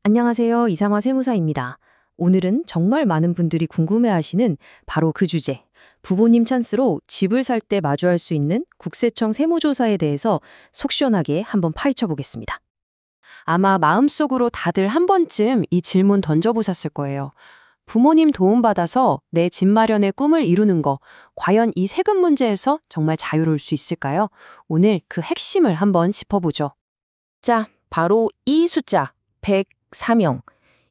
안녕하세요. 이상화 세무사입니다. 오늘은 정말 많은 분들이 궁금해하시는 바로 그 주제, 부모님 찬스로 집을 살 때 마주할 수 있는 국세청 세무조사에 대해서 속 시원하게 한번 파헤쳐 보겠습니다. 아마 마음속으로 다들 한 번쯤 이 질문 던져보셨을 거예요. 부모님 도움받아서 내 집 마련의 꿈을 이루는 거, 과연 이 세금 문제에서 정말 자유로울 수 있을까요? 오늘 그 핵심을 한번 짚어보죠. 자, 바로 이 숫자, 104명.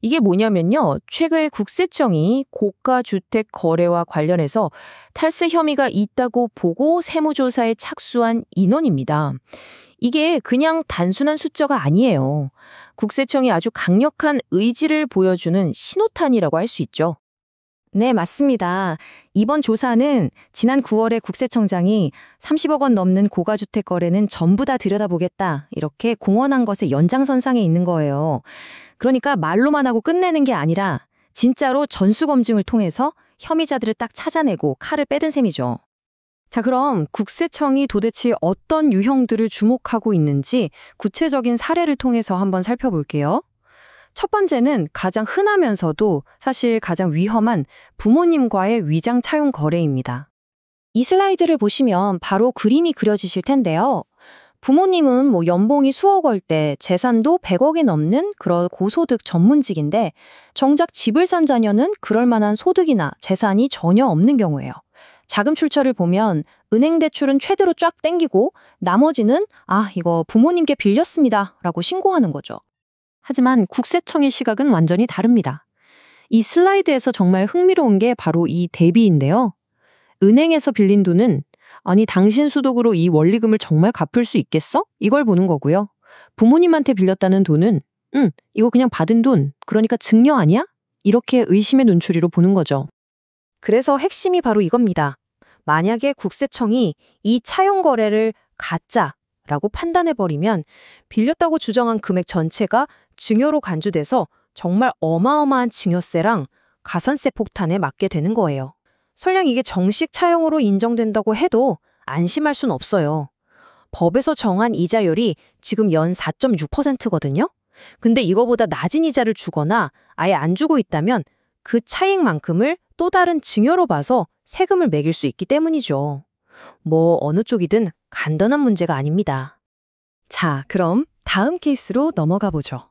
이게 뭐냐면요. 최근 국세청이 고가 주택 거래와 관련해서 탈세 혐의가 있다고 보고 세무조사에 착수한 인원입니다. 이게 그냥 단순한 숫자가 아니에요. 국세청이 아주 강력한 의지를 보여주는 신호탄이라고 할 수 있죠. 네, 맞습니다. 이번 조사는 지난 9월에 국세청장이 30억 원 넘는 고가주택 거래는 전부 다 들여다보겠다, 이렇게 공언한 것의 연장선상에 있는 거예요. 그러니까 말로만 하고 끝내는 게 아니라 진짜로 전수검증을 통해서 혐의자들을 딱 찾아내고 칼을 빼든 셈이죠. 자, 그럼 국세청이 도대체 어떤 유형들을 주목하고 있는지 구체적인 사례를 통해서 한번 살펴볼게요. 첫 번째는 가장 흔하면서도 사실 가장 위험한 부모님과의 위장 차용 거래입니다. 이 슬라이드를 보시면 바로 그림이 그려지실 텐데요. 부모님은 연봉이 수억 원대, 재산도 100억이 넘는 그런 고소득 전문직인데 정작 집을 산 자녀는 그럴 만한 소득이나 재산이 전혀 없는 경우예요. 자금 출처를 보면 은행 대출은 최대로 쫙 땡기고 나머지는 이거 부모님께 빌렸습니다 라고 신고하는 거죠. 하지만 국세청의 시각은 완전히 다릅니다. 이 슬라이드에서 정말 흥미로운 게 바로 이 대비인데요. 은행에서 빌린 돈은 당신 소득으로 이 원리금을 정말 갚을 수 있겠어? 이걸 보는 거고요. 부모님한테 빌렸다는 돈은 이거 그냥 받은 돈, 그러니까 증여 아니야? 이렇게 의심의 눈초리로 보는 거죠. 그래서 핵심이 바로 이겁니다. 만약에 국세청이 이 차용 거래를 가짜라고 판단해버리면 빌렸다고 주장한 금액 전체가 증여로 간주돼서 정말 어마어마한 증여세랑 가산세 폭탄에 맞게 되는 거예요. 설령 이게 정식 차용으로 인정된다고 해도 안심할 순 없어요. 법에서 정한 이자율이 지금 연 4.6%거든요. 근데 이거보다 낮은 이자를 주거나 아예 안 주고 있다면 그 차익만큼을 또 다른 증여로 봐서 세금을 매길 수 있기 때문이죠. 어느 쪽이든 간단한 문제가 아닙니다. 자, 그럼 다음 케이스로 넘어가 보죠.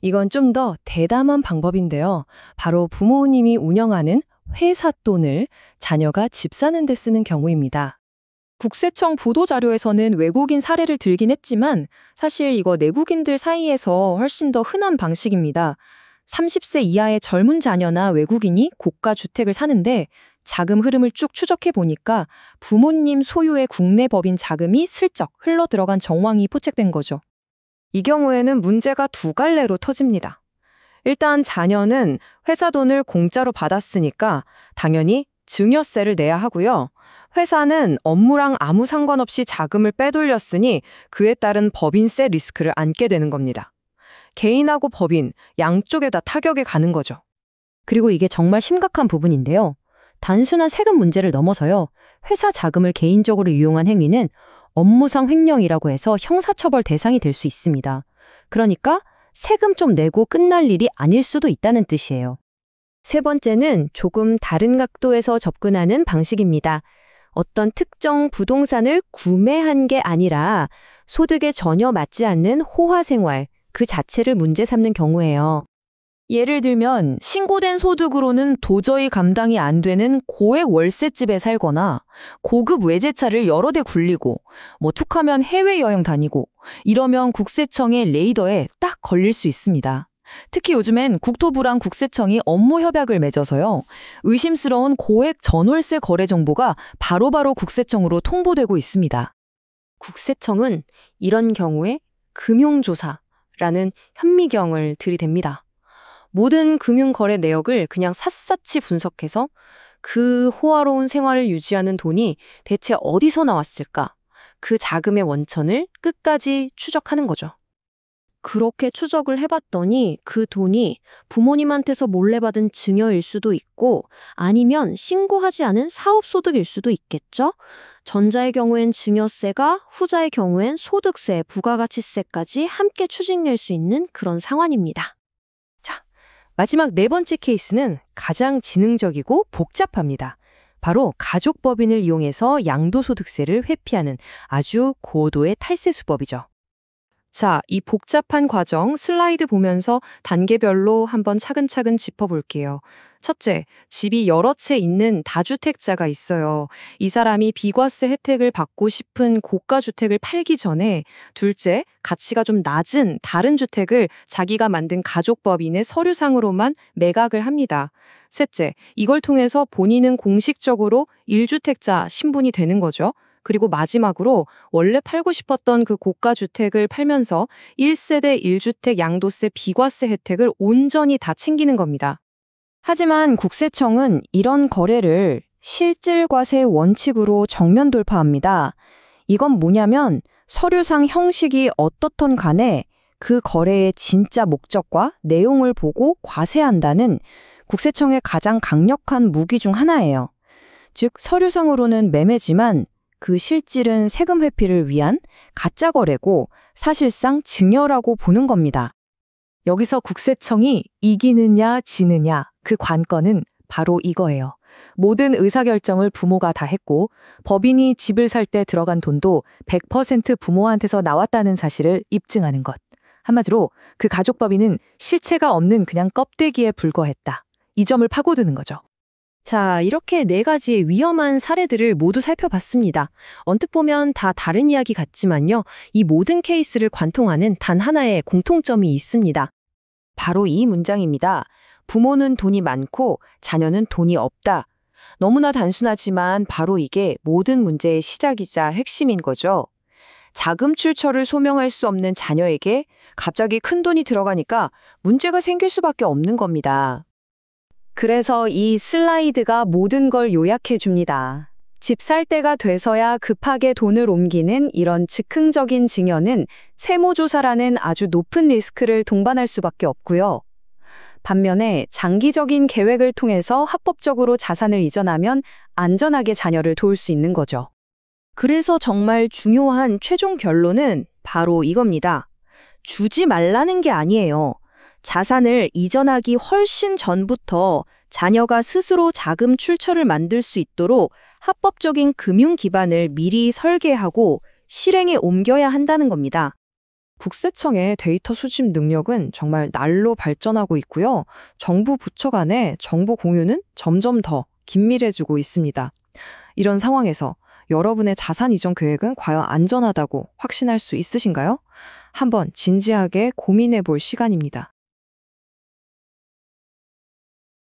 이건 좀 더 대담한 방법인데요. 바로 부모님이 운영하는 회사 돈을 자녀가 집 사는 데 쓰는 경우입니다. 국세청 보도자료에서는 외국인 사례를 들긴 했지만 사실 이거 내국인들 사이에서 훨씬 더 흔한 방식입니다. 30세 이하의 젊은 자녀나 외국인이 고가 주택을 사는데 자금 흐름을 쭉 추적해 보니까 부모님 소유의 국내 법인 자금이 슬쩍 흘러 들어간 정황이 포착된 거죠. 이 경우에는 문제가 두 갈래로 터집니다. 일단 자녀는 회사 돈을 공짜로 받았으니까 당연히 증여세를 내야 하고요. 회사는 업무랑 아무 상관없이 자금을 빼돌렸으니 그에 따른 법인세 리스크를 안게 되는 겁니다. 개인하고 법인 양쪽에 다 타격이 가는 거죠. 그리고 이게 정말 심각한 부분인데요. 단순한 세금 문제를 넘어서요. 회사 자금을 개인적으로 이용한 행위는 업무상 횡령이라고 해서 형사처벌 대상이 될 수 있습니다. 그러니까 세금 좀 내고 끝날 일이 아닐 수도 있다는 뜻이에요. 세 번째는 조금 다른 각도에서 접근하는 방식입니다. 어떤 특정 부동산을 구매한 게 아니라 소득에 전혀 맞지 않는 호화 생활, 그 자체를 문제 삼는 경우예요. 예를 들면 신고된 소득으로는 도저히 감당이 안 되는 고액 월세집에 살거나 고급 외제차를 여러 대 굴리고 툭하면 해외여행 다니고 이러면 국세청의 레이더에 딱 걸릴 수 있습니다. 특히 요즘엔 국토부랑 국세청이 업무 협약을 맺어서요. 의심스러운 고액 전월세 거래 정보가 바로바로 국세청으로 통보되고 있습니다. 국세청은 이런 경우에 금융조사라는 현미경을 들이댑니다. 모든 금융거래 내역을 그냥 샅샅이 분석해서 그 호화로운 생활을 유지하는 돈이 대체 어디서 나왔을까? 그 자금의 원천을 끝까지 추적하는 거죠. 그렇게 추적을 해봤더니 그 돈이 부모님한테서 몰래 받은 증여일 수도 있고 아니면 신고하지 않은 사업소득일 수도 있겠죠? 전자의 경우엔 증여세가, 후자의 경우엔 소득세, 부가가치세까지 함께 추징될 수 있는 그런 상황입니다. 마지막 네 번째 케이스는 가장 지능적이고 복잡합니다. 바로 가족법인을 이용해서 양도소득세를 회피하는 아주 고도의 탈세 수법이죠. 자, 이 복잡한 과정 슬라이드 보면서 단계별로 한번 차근차근 짚어볼게요. 첫째, 집이 여러 채 있는 다주택자가 있어요. 이 사람이 비과세 혜택을 받고 싶은 고가 주택을 팔기 전에 둘째, 가치가 좀 낮은 다른 주택을 자기가 만든 가족법인의 서류상으로만 매각을 합니다. 셋째, 이걸 통해서 본인은 공식적으로 1주택자 신분이 되는 거죠. 그리고 마지막으로 원래 팔고 싶었던 그 고가 주택을 팔면서 1세대 1주택 양도세 비과세 혜택을 온전히 다 챙기는 겁니다. 하지만 국세청은 이런 거래를 실질과세 원칙으로 정면 돌파합니다. 이건 뭐냐면 서류상 형식이 어떻든 간에 그 거래의 진짜 목적과 내용을 보고 과세한다는 국세청의 가장 강력한 무기 중 하나예요. 즉 서류상으로는 매매지만 그 실질은 세금 회피를 위한 가짜 거래고 사실상 증여라고 보는 겁니다. 여기서 국세청이 이기느냐 지느냐 그 관건은 바로 이거예요. 모든 의사결정을 부모가 다 했고 법인이 집을 살 때 들어간 돈도 100% 부모한테서 나왔다는 사실을 입증하는 것. 한마디로 그 가족법인은 실체가 없는 그냥 껍데기에 불과했다. 이 점을 파고드는 거죠. 자, 이렇게 네 가지의 위험한 사례들을 모두 살펴봤습니다. 언뜻 보면 다 다른 이야기 같지만요. 이 모든 케이스를 관통하는 단 하나의 공통점이 있습니다. 바로 이 문장입니다. 부모는 돈이 많고 자녀는 돈이 없다. 너무나 단순하지만 바로 이게 모든 문제의 시작이자 핵심인 거죠. 자금 출처를 소명할 수 없는 자녀에게 갑자기 큰 돈이 들어가니까 문제가 생길 수밖에 없는 겁니다. 그래서 이 슬라이드가 모든 걸 요약해 줍니다. 집 살 때가 돼서야 급하게 돈을 옮기는 이런 즉흥적인 증여는 세무조사라는 아주 높은 리스크를 동반할 수밖에 없고요. 반면에 장기적인 계획을 통해서 합법적으로 자산을 이전하면 안전하게 자녀를 도울 수 있는 거죠. 그래서 정말 중요한 최종 결론은 바로 이겁니다. 주지 말라는 게 아니에요. 자산을 이전하기 훨씬 전부터 자녀가 스스로 자금 출처를 만들 수 있도록 합법적인 금융 기반을 미리 설계하고 실행에 옮겨야 한다는 겁니다. 국세청의 데이터 수집 능력은 정말 날로 발전하고 있고요. 정부 부처 간의 정보 공유는 점점 더 긴밀해지고 있습니다. 이런 상황에서 여러분의 자산 이전 계획은 과연 안전하다고 확신할 수 있으신가요? 한번 진지하게 고민해 볼 시간입니다.